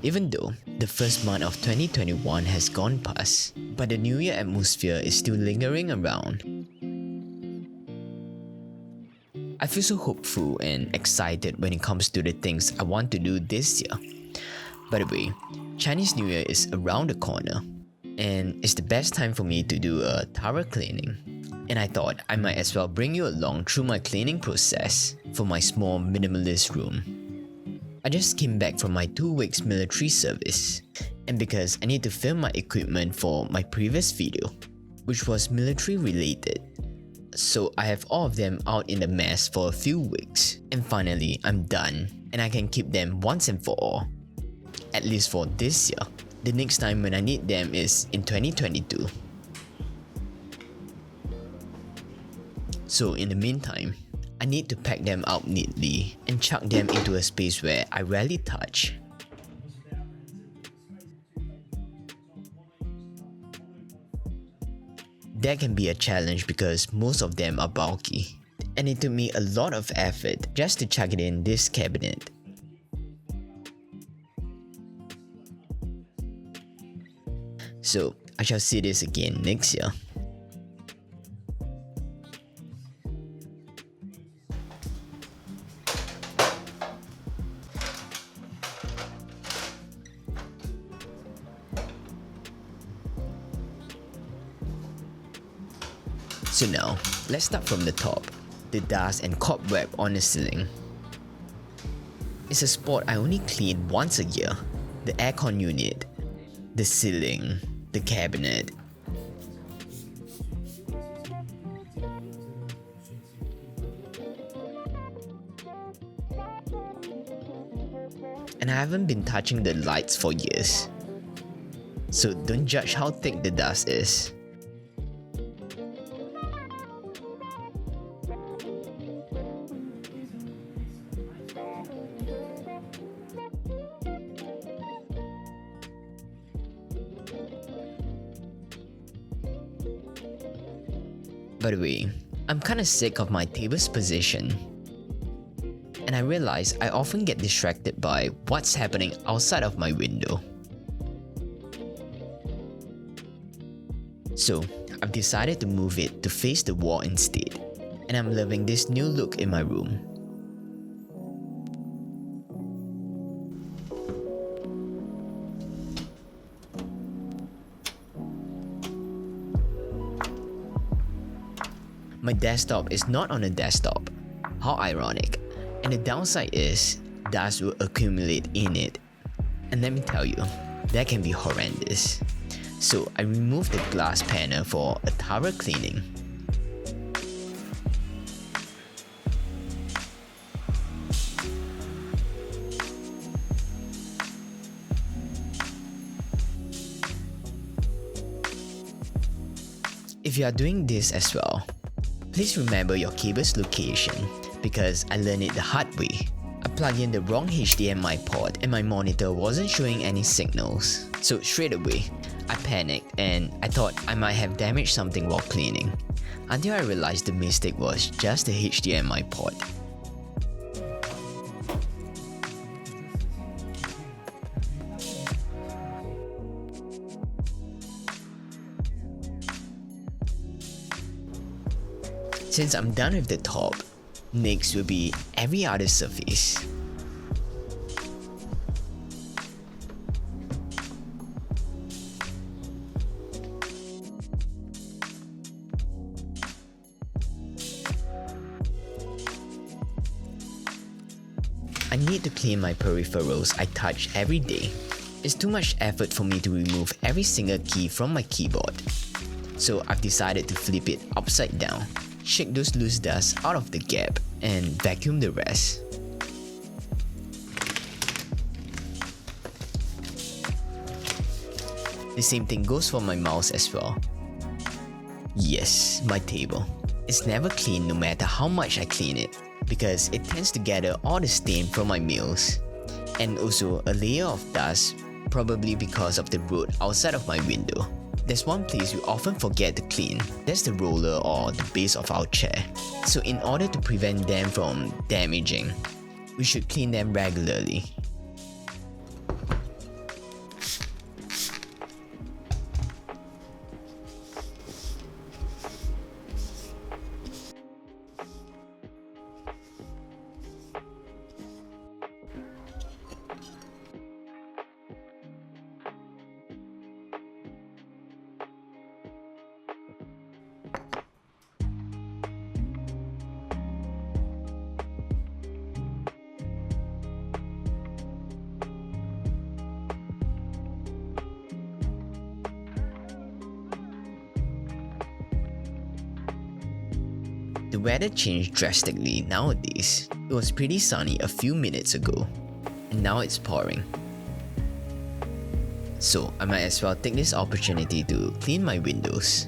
Even though the first month of 2021 has gone past, but the New Year atmosphere is still lingering around. I feel so hopeful and excited when it comes to the things I want to do this year. By the way, Chinese New Year is around the corner, and it's the best time for me to do a thorough cleaning. And I thought I might as well bring you along through my cleaning process for my small minimalist room. I just came back from my 2 weeks military service, and because I need to film my equipment for my previous video, which was military related, so I have all of them out in the mess for a few weeks, and finally I'm done and I can keep them once and for all. At least for this year. The next time when I need them is in 2022. So in the meantime, I need to pack them out neatly and chuck them into a space where I rarely touch. That can be a challenge because most of them are bulky, and it took me a lot of effort just to chuck it in this cabinet. So I shall see this again next year. So now, let's start from the top, the dust and cobweb on the ceiling. It's a spot I only clean once a year, the aircon unit, the ceiling, the cabinet. And I haven't been touching the lights for years. So don't judge how thick the dust is. By the way, I'm kinda sick of my table's position. And I realize I often get distracted by what's happening outside of my window. So, I've decided to move it to face the wall instead, and I'm loving this new look in my room. My desktop is not on a desktop. How ironic. And the downside is, dust will accumulate in it. And let me tell you, that can be horrendous. So I removed the glass panel for a thorough cleaning. If you are doing this as well, please remember your cable's location because I learned it the hard way. I plugged in the wrong HDMI port and my monitor wasn't showing any signals. So straight away, I panicked and I thought I might have damaged something while cleaning, until I realized the mistake was just the HDMI port. Since I'm done with the top, next will be every other surface. I need to clean my peripherals I touch every day. It's too much effort for me to remove every single key from my keyboard. So I've decided to flip it upside down, shake those loose dust out of the gap, and vacuum the rest. The same thing goes for my mouse as well. Yes, my table. It's never clean no matter how much I clean it, because it tends to gather all the stain from my meals, and also a layer of dust probably because of the road outside of my window. There's one place we often forget to clean. That's the roller or the base of our chair. So in order to prevent them from damaging, we should clean them regularly. The weather changed drastically nowadays. It was pretty sunny a few minutes ago, and now it's pouring. So I might as well take this opportunity to clean my windows.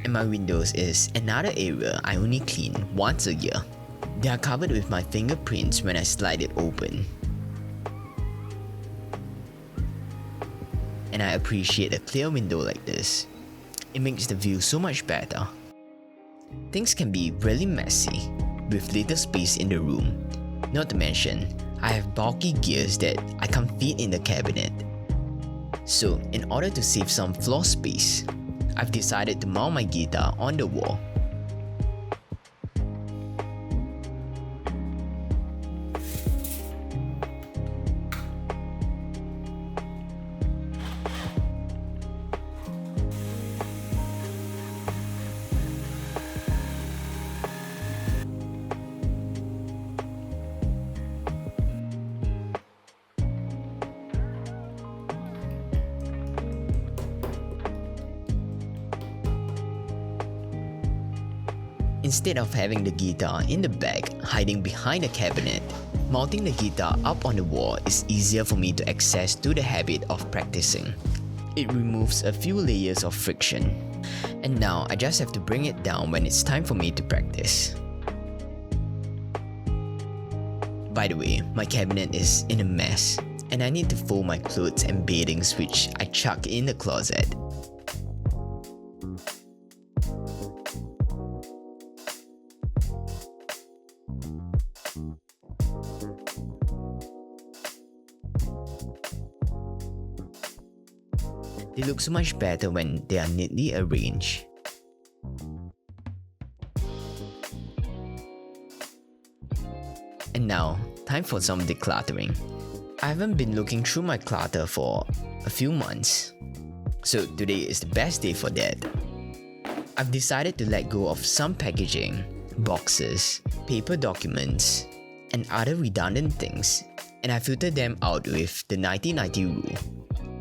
And my windows is another area I only clean once a year. They are covered with my fingerprints when I slide it open. And I appreciate a clear window like this. It makes the view so much better. Things can be really messy with little space in the room. Not to mention, I have bulky gears that I can't fit in the cabinet. So, in order to save some floor space, I've decided to mount my guitar on the wall. Instead of having the guitar in the bag hiding behind a cabinet, mounting the guitar up on the wall is easier for me to access to the habit of practicing. It removes a few layers of friction, and now I just have to bring it down when it's time for me to practice. By the way, my cabinet is in a mess, and I need to fold my clothes and bathings which I chuck in the closet. They look so much better when they are neatly arranged. And now, time for some decluttering. I haven't been looking through my clutter for a few months, so today is the best day for that. I've decided to let go of some packaging, boxes, paper documents, and other redundant things, and I filtered them out with the 90-90 rule.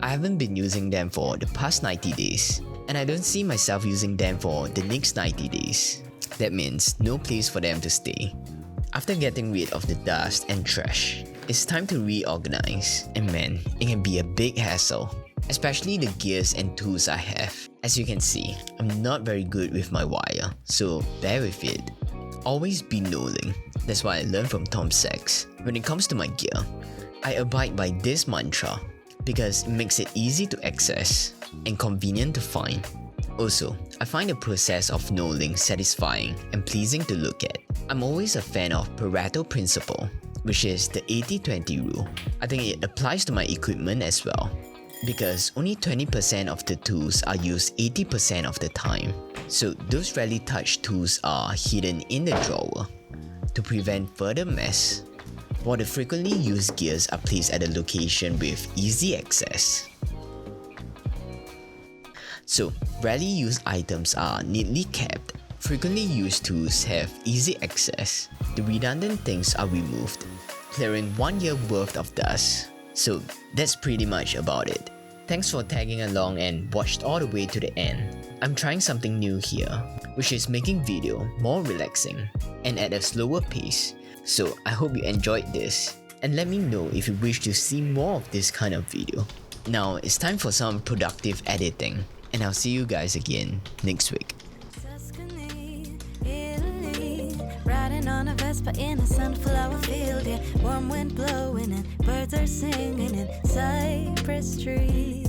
I haven't been using them for the past 90 days, and I don't see myself using them for the next 90 days. That means no place for them to stay. After getting rid of the dust and trash, it's time to reorganize, and man, it can be a big hassle, especially the gears and tools I have. As you can see, I'm not very good with my wire, so bear with it. Always be knowing. That's what I learned from Tom Sachs. When it comes to my gear, I abide by this mantra because it makes it easy to access and convenient to find. Also, I find the process of knowing satisfying and pleasing to look at. I'm always a fan of Pareto principle, which is the 80-20 rule. I think it applies to my equipment as well, because only 20% of the tools are used 80% of the time. So those rarely touched tools are hidden in the drawer to prevent further mess, while the frequently used gears are placed at a location with easy access. So, rarely used items are neatly kept. Frequently used tools have easy access. The redundant things are removed, clearing 1 year worth of dust. So, that's pretty much about it. Thanks for tagging along and watched all the way to the end. I'm trying something new here, which is making video more relaxing and at a slower pace. So I hope you enjoyed this, and let me know if you wish to see more of this kind of video. Now it's time for some productive editing, and I'll see you guys again next week. Tuscany, Italy, riding Sitting on a Vespa in a sunflower field, yeah. Warm wind blowing and birds are singing in cypress trees.